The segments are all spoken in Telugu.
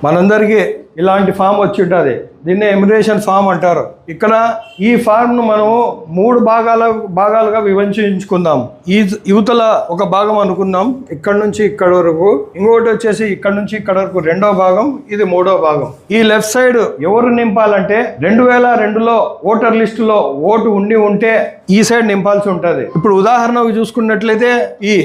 మనందరికీ ఇలాంటి ఫామ్ వచ్చి ఉంటుంది. దీన్ని ఎమిగ్రేషన్ ఫామ్ అంటారు. ఇక్కడ ఈ ఫామ్ను మనము 3 భాగాలుగా విభజించుకుందాం. ఈ యువతల ఒక భాగం అనుకుందాం, ఇక్కడ నుంచి ఇక్కడ వరకు. ఇంకొకటి వచ్చేసి ఇక్కడ నుంచి ఇక్కడ వరకు రెండో భాగం, ఇది మూడో భాగం. ఈ లెఫ్ట్ సైడ్ ఎవరు నింపాలంటే 2002లో ఓటర్ లిస్టులో ఓటు ఉంటే ఈ సైడ్ నింపాల్సి ఉంటుంది. ఇప్పుడు ఉదాహరణకు చూసుకున్నట్లయితే ఈ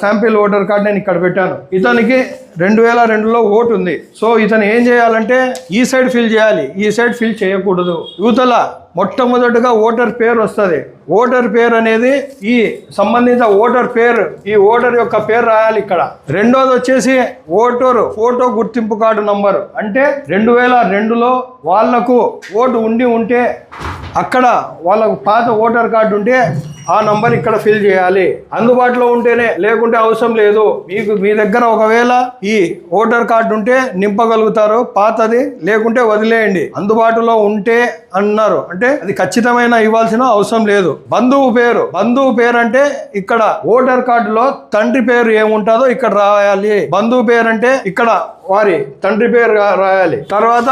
శాంపిల్ ఓటర్ కార్డు నేను ఇక్కడ పెట్టాను. ఇతనికి 2002లో ఓటు ఉంది. సో ఇతను ఏం చేయాలంటే ఈ సైడ్ ఫిల్ చేయాలి, ఈ సైడ్ ఫిల్ చేయకూడదు. యువతల మొట్టమొదటిగా ఓటర్ పేరు వస్తుంది. ఓటర్ పేరు అనేది ఈ సంబంధిత ఓటర్ పేరు, ఈ ఓటర్ యొక్క పేరు రాయాలి ఇక్కడ. రెండోది వచ్చేసి ఓటరు ఫోటో గుర్తింపు కార్డు నంబరు. అంటే 2002లో వాళ్లకు ఓటు ఉంటే అక్కడ వాళ్ళకు పాత ఓటర్ కార్డు ఉంటే ఆ నంబర్ ఇక్కడ ఫిల్ చేయాలి. అందుబాటులో ఉంటేనే, లేకుంటే అవసరం లేదు. మీ దగ్గర ఒకవేళ ఈ ఓటర్ కార్డు ఉంటే నింపగలుగుతారు, పాతది లేకుంటే వదిలేయండి. అందుబాటులో ఉంటే అన్నారు అంటే అది ఖచ్చితమైన ఇవ్వాల్సిన అవసరం లేదు. బంధువు పేరు అంటే ఇక్కడ ఓటర్ కార్డులో తండ్రి పేరు ఏముంటుందో ఇక్కడ రాయాలి. బంధువు పేరు అంటే ఇక్కడ వారి తండ్రి పేరు రాయాలి. తర్వాత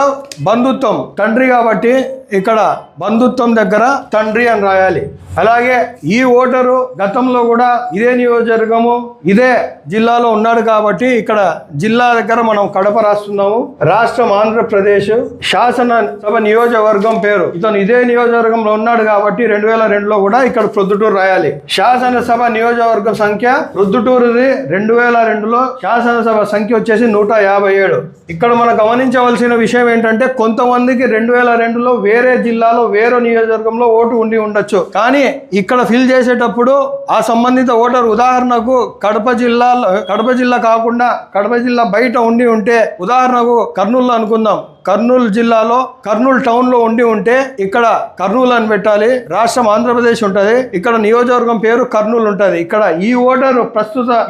బంధుత్వం, తండ్రి కాబట్టి ఇక్కడ బంధుత్వం దగ్గర తండ్రి అని రాయాలి. అలాగే ఈ ఓటరు గతంలో కూడా ఇదే నియోజకవర్గము ఇదే జిల్లాలో ఉన్నాడు కాబట్టి ఇక్కడ జిల్లా దగ్గర మనం కడప రాస్తున్నాము. రాష్ట్రం ఆంధ్రప్రదేశ్, శాసనసభ నియోజకవర్గం పేరు ఇతను ఇదే నియోజకవర్గంలో ఉన్నాడు కాబట్టి 2002లో కూడా ఇక్కడ ప్రొద్దుటూరు రాయాలి. శాసనసభ నియోజకవర్గం సంఖ్య ప్రొద్దుటూరుది 2002లో శాసనసభ సంఖ్య వచ్చేసి 157. ఇక్కడ మనం గమనించవలసిన విషయం ఏంటంటే కొంతమందికి 2002లో వేరే జిల్లాలో వేరే నియోజకవర్గంలో ఓటు ఉండొచ్చు. కానీ ఇక్కడ ఫిల్ చేసేటప్పుడు ఆ సంబంధిత ఓటర్ ఉదాహరణకు కడప జిల్లా కాకుండా కడప జిల్లా బయట ఉంటే ఉదాహరణకు కర్నూలు అనుకుందాం. కర్నూలు జిల్లాలో కర్నూలు టౌన్ లో ఉంటే ఇక్కడ కర్నూలు అని పెట్టాలి. రాష్ట్రం ఆంధ్రప్రదేశ్ ఉంటది, ఇక్కడ నియోజకవర్గం పేరు కర్నూలు ఉంటది. ఇక్కడ ఈ ఓటరు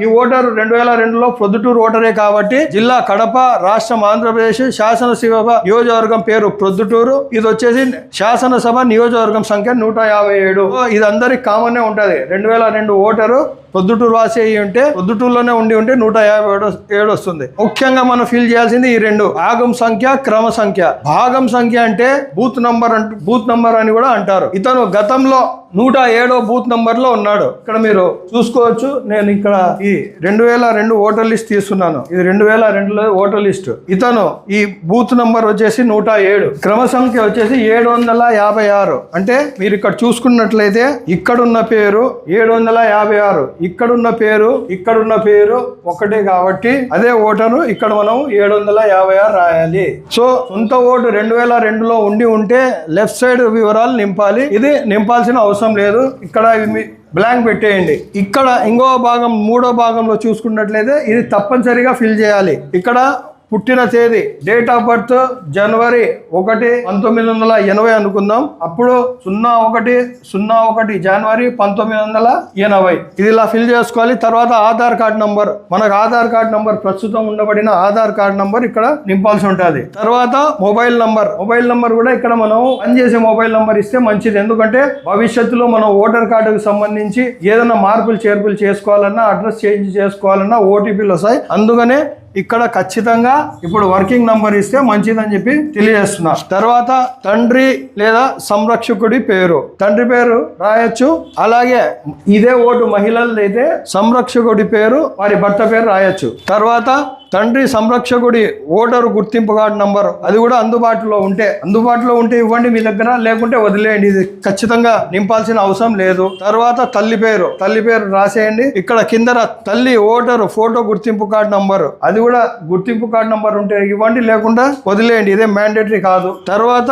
2002లో ప్రొద్దుటూరు ఓటరే కాబట్టి జిల్లా కడప, రాష్ట్రం ఆంధ్రప్రదేశ్, శాసనసభ నియోజకవర్గం పేరు ప్రొద్దుటూరు. ఇది వచ్చేసి శాసనసభ నియోజకవర్గం సంఖ్య 157. ఇది అందరికి కామన్ ఉంటది. 2002 ఓటరు ప్రొద్దుటూరు వాసి అయ్యి ఉంటే ప్రొద్దుటూరులోనే ఉంటే 157 వస్తుంది. ముఖ్యంగా మనం ఫిల్ చేయాల్సింది ఈ రెండు, భాగం సంఖ్య, క్రమ సంఖ్య. భాగం సంఖ్య అంటే బూత్ నంబర్ అని కూడా అంటారు. ఇతను గతంలో 107వ బూత్ నంబర్ లో ఉన్నాడు. ఇక్కడ మీరు చూసుకోవచ్చు. నేను ఇక్కడ ఈ 2002 ఓటర్ లిస్ట్ తీసుకున్నాను. ఇది 2002లో ఓటర్ లిస్ట్. ఇతను ఈ బూత్ నంబర్ వచ్చేసి 107, క్రమ సంఖ్య వచ్చేసి 756. అంటే మీరు ఇక్కడ చూసుకున్నట్లయితే ఇక్కడున్న పేరు 756, ఇక్కడున్న పేరు ఒకటే కాబట్టి అదే ఓటరు ఇక్కడ మనం 756 రాయాలి. సో సొంత ఓటు 2002లో ఉంటే లెఫ్ట్ సైడ్ వివరాలు నింపాలి. ఇది నింపాల్సిన అవసరం లేదు. ఇక్కడ బ్లాంక్ పెట్టేయండి. ఇక్కడ ఇంకో భాగం, మూడో భాగంలో చూసుకున్నట్లయితే ఇది తప్పనిసరిగా ఫిల్ చేయాలి. ఇక్కడ పుట్టిన తేదీ, డేట్ ఆఫ్ బర్త్ జనవరి 1, 1980 అనుకుందాం. అప్పుడు 01 జనవరి 1980 ఇది ఇలా ఫిల్ చేసుకోవాలి. తర్వాత ఆధార్ కార్డ్ నంబర్, మనకు ఆధార్ కార్డ్ నంబర్ ప్రస్తుతం ఉండబడిన ఆధార్ కార్డ్ నంబర్ ఇక్కడ నింపాల్సి ఉంటుంది. తర్వాత మొబైల్ నంబర్ కూడా ఇక్కడ మనం పనిచేసే మొబైల్ నంబర్ ఇస్తే మంచిది. ఎందుకంటే భవిష్యత్తులో మనం ఓటర్ కార్డుకు సంబంధించి ఏదైనా మార్పులు చేర్పులు చేసుకోవాలన్నా, అడ్రస్ చేంజ్ చేసుకోవాలన్నా ఓటీపీలు వస్తాయి. అందుకనే ఇక్కడ ఖచ్చితంగా ఇప్పుడు వర్కింగ్ నంబర్ ఇస్తే మంచిదని చెప్పి తెలియజేస్తున్నా. తర్వాత తండ్రి లేదా సంరక్షకుడి పేరు, తండ్రి పేరు రాయొచ్చు. అలాగే ఇదే ఓటు మహిళలది అయితే సంరక్షకుడి పేరు, వారి భర్త పేరు రాయొచ్చు. తర్వాత తండ్రి సంరక్షకుడి ఓటరు గుర్తింపు కార్డు నంబరు, అది కూడా అందుబాటులో ఉంటే ఇవ్వండి మీ దగ్గర, లేకుంటే వదిలేయండి. ఇది ఖచ్చితంగా నింపాల్సిన అవసరం లేదు. తర్వాత తల్లి పేరు రాసేయండి. ఇక్కడ కింద తల్లి ఓటరు ఫోటో గుర్తింపు కార్డు నంబరు, అది కూడా గుర్తింపు కార్డు నంబర్ ఉంటే ఇవ్వండి, లేకుండా వదిలేయండి. ఇదే మ్యాండేటరీ కాదు. తర్వాత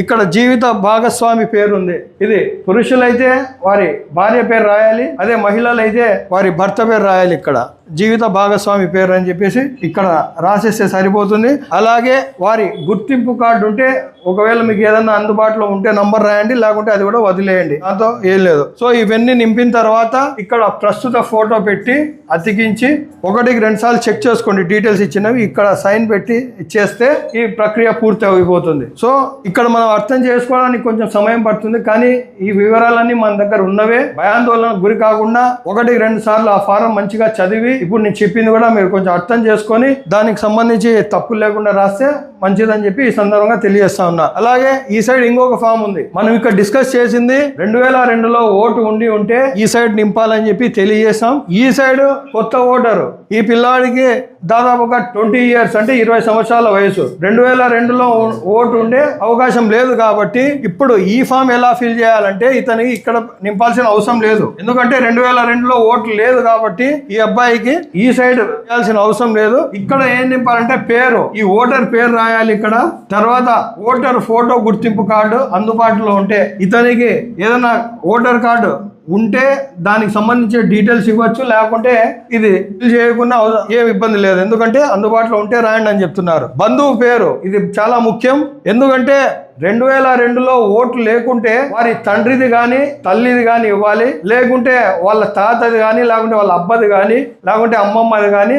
ఇక్కడ జీవిత భాగస్వామి పేరు ఉంది. ఇది పురుషులైతే వారి భార్య పేరు రాయాలి, అదే మహిళలైతే వారి భర్త పేరు రాయాలి. ఇక్కడ జీవిత భాగస్వామి పేరు అని చెప్పేసి ఇక్కడ రాసేస్తే సరిపోతుంది. అలాగే వారి గుర్తింపు కార్డు ఉంటే ఒకవేళ మీకు ఏదన్నా అందుబాటులో ఉంటే నంబర్ రాయండి, లేకుంటే అది కూడా వదిలేయండి, దాంతో ఏం లేదు. సో ఇవన్నీ నింపిన తర్వాత ఇక్కడ ప్రస్తుత ఫోటో పెట్టి అతికించి 1కి 2 సార్లు చెక్ చేసుకోండి డీటెయిల్స్ ఇచ్చినవి. ఇక్కడ సైన్ పెట్టి ఇచ్చేస్తే ఈ ప్రక్రియ పూర్తి అయిపోతుంది. సో ఇక్కడ మనం అర్థం చేసుకోవడానికి కొంచెం సమయం పడుతుంది, కానీ ఈ వివరాలన్నీ మన దగ్గర ఉన్నవే. భయాందోళనకు గురి కాకుండా 1-2 సార్లు ఆ ఫారం మంచిగా చదివి ఇప్పుడు నేను చెప్పింది కూడా మీరు కొంచెం అర్థం చేసుకొని దానికి సంబంధించి తప్పులు లేకుండా రాస్తే మంచిదని చెప్పి ఈ సందర్భంగా తెలియజేస్తా ఉన్నా. అలాగే ఈ సైడ్ ఇంకొక ఫామ్ ఉంది. మనం ఇక్కడ డిస్కస్ చేసింది 2002లో ఓటు ఉంటే ఈ సైడ్ నింపాలని చెప్పి తెలియజేస్తాం. ఈ సైడ్ కొత్త ఓటరు, ఈ పిల్లాడికి దాదాపుగా 20 years అంటే 20 సంవత్సరాల వయసు. 2002లో ఓటు ఉండే అవకాశం లేదు కాబట్టి ఇప్పుడు ఈ ఫామ్ ఎలా ఫిల్ చేయాలంటే ఇతనికి ఇక్కడ నింపాల్సిన అవసరం లేదు. ఎందుకంటే 2002లో ఓటు లేదు కాబట్టి ఈ అబ్బాయికి ఈ సైడ్ చేయాల్సిన అవసరం లేదు. ఇక్కడ ఏం నింపాలంటే పేరు, ఈ ఓటర్ పేరు రాయాలి ఇక్కడ. తర్వాత ఓటర్ ఫోటో గుర్తింపు కార్డు అందుబాటులో ఉంటే, ఇతనికి ఏదైనా ఓటర్ కార్డు ఉంటే దానికి సంబంధించిన డీటెయిల్స్ ఇవ్వచ్చు, లేకుంటే ఇది ఫిల్ చేయకుండా ఏం ఇబ్బంది లేదు. ఎందుకంటే అందుబాటులో ఉంటే రాయండి అని చెప్తున్నారు. బంధువు పేరు ఇది చాలా ముఖ్యం. ఎందుకంటే 2002లో ఓట్లు లేకుంటే వారి తండ్రిది కానీ తల్లిది కానీ ఇవ్వాలి, లేకుంటే వాళ్ళ తాతది కానీ, లేకుంటే వాళ్ళ అబ్బది కానీ, లేకుంటే అమ్మమ్మది కానీ,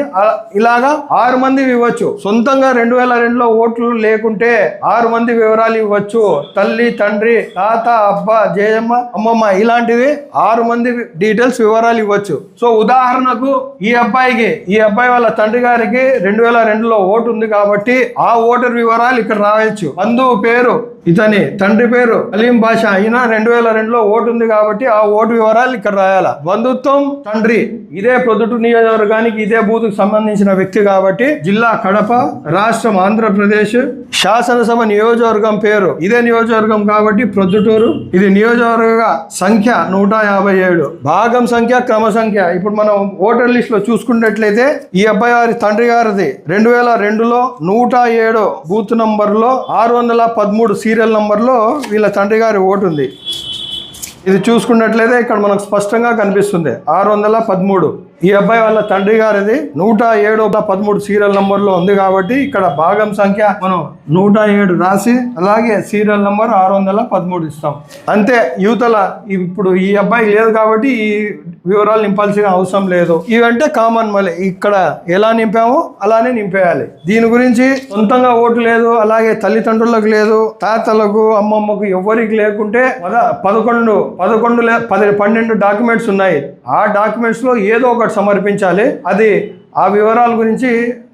ఇలాగా 6 మంది ఇవ్వచ్చు. సొంతంగా 2002లో ఓట్లు లేకుంటే 6 మంది వివరాలు ఇవ్వచ్చు. తల్లి, తండ్రి, తాత, అబ్బ, జయమ్మ, అమ్మమ్మ ఇలాంటివి 6 మంది డీటెయిల్స్ వివరాలు ఇవ్వచ్చు. సో ఉదాహరణకు ఈ అబ్బాయి వాళ్ళ తండ్రి గారికి 2002లో ఓటు ఉంది కాబట్టి ఆ ఓటర్ వివరాలు ఇక్కడ రాయొచ్చు. బంధువు పేరు, ఇతని తండ్రి పేరు అలీం బాషా, అయినా 2002లో ఓటు ఉంది కాబట్టి ఆ ఓటు వివరాలు ఇక్కడ రాయాల. బంధుత్వం తండ్రి, ఇదే ప్రొద్దుటూరు నియోజకవర్గానికి ఇదే బూత్కు సంబంధించిన వ్యక్తి కాబట్టి జిల్లా కడప, రాష్ట్రం ఆంధ్రప్రదేశ్, శాసనసభ నియోజకవర్గం పేరు ఇదే నియోజకవర్గం కాబట్టి ప్రొద్దుటూరు. ఇది నియోజకవర్గ సంఖ్య 157, భాగం సంఖ్య, క్రమ సంఖ్య. ఇప్పుడు మనం ఓటర్ లిస్ట్ లో చూసుకున్నట్లయితే ఈ అబ్బాయి వారి తండ్రి గారిది 2002లో 107 బూత్ నంబర్ లో 613 సీరియల్ నంబర్లో వీళ్ళ తండ్రి గారి ఓటు ఉంది. ఇది చూసుకున్నట్లయితే ఇక్కడ మనకు స్పష్టంగా కనిపిస్తుంది 613. ఈ అబ్బాయి వాళ్ళ తండ్రి గారిది 107 సీరియల్ నంబర్లో ఉంది కాబట్టి ఇక్కడ భాగం సంఖ్య మనం 107 రాసి అలాగే సీరియల్ నంబర్ 613 ఇస్తాం. అంతే. యువతల ఇప్పుడు ఈ అబ్బాయి లేదు కాబట్టి ఈ వివరాలు నింపాల్సిన అవసరం లేదు. ఇవంటే కామన్. మళ్ళీ ఇక్కడ ఎలా నింపామో అలానే నింపేయాలి. దీని గురించి సొంతంగా ఓటు లేదు, అలాగే తల్లిదండ్రులకు లేదు, తాతలకు, అమ్మమ్మకు ఎవరికి లేకుంటే 12 డాక్యుమెంట్స్ ఉన్నాయి. ఆ డాక్యుమెంట్స్ లో ఏదో ఒకటి సమర్పించాలి. అది ఆ వివరాల గురించి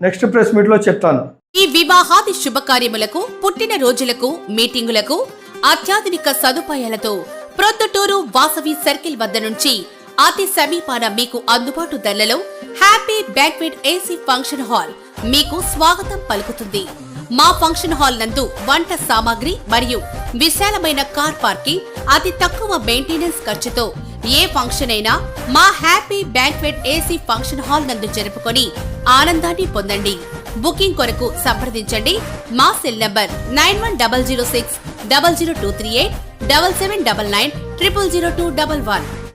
నెక్స్ట్ ప్రెస్ మీట్ లో చెప్తాను. ఈ వివాహాది శుభకార్యములకు, పుట్టిన రోజులకు, మీటింగులకు అత్యాధునిక సదుపాయాలతో ప్రొద్దుటూరు వాసవి సర్కిల్ వద్ద నుంచి అతి సమీపాన మీకు అందుబాటు ధరలలో happy banquet AC function hall మీకు స్వాగతం పలుకుతుంది. మా ఫంక్షన్ హాల్ నందు వంట సామాగ్రి మరియు విశాలమైన కార్ పార్కింగ్, అతి తక్కువ మెయింటెనెన్స్ ఖర్చుతో ఏ ఫంక్షన్ అయినా మా happy banquet AC function hall నందు జరుపుకొని ఆనందాన్ని పొందండి. బుకింగ్ కొరకు సంప్రదించండి. మా సెల్ నంబర్ 9100600238 7799 000211.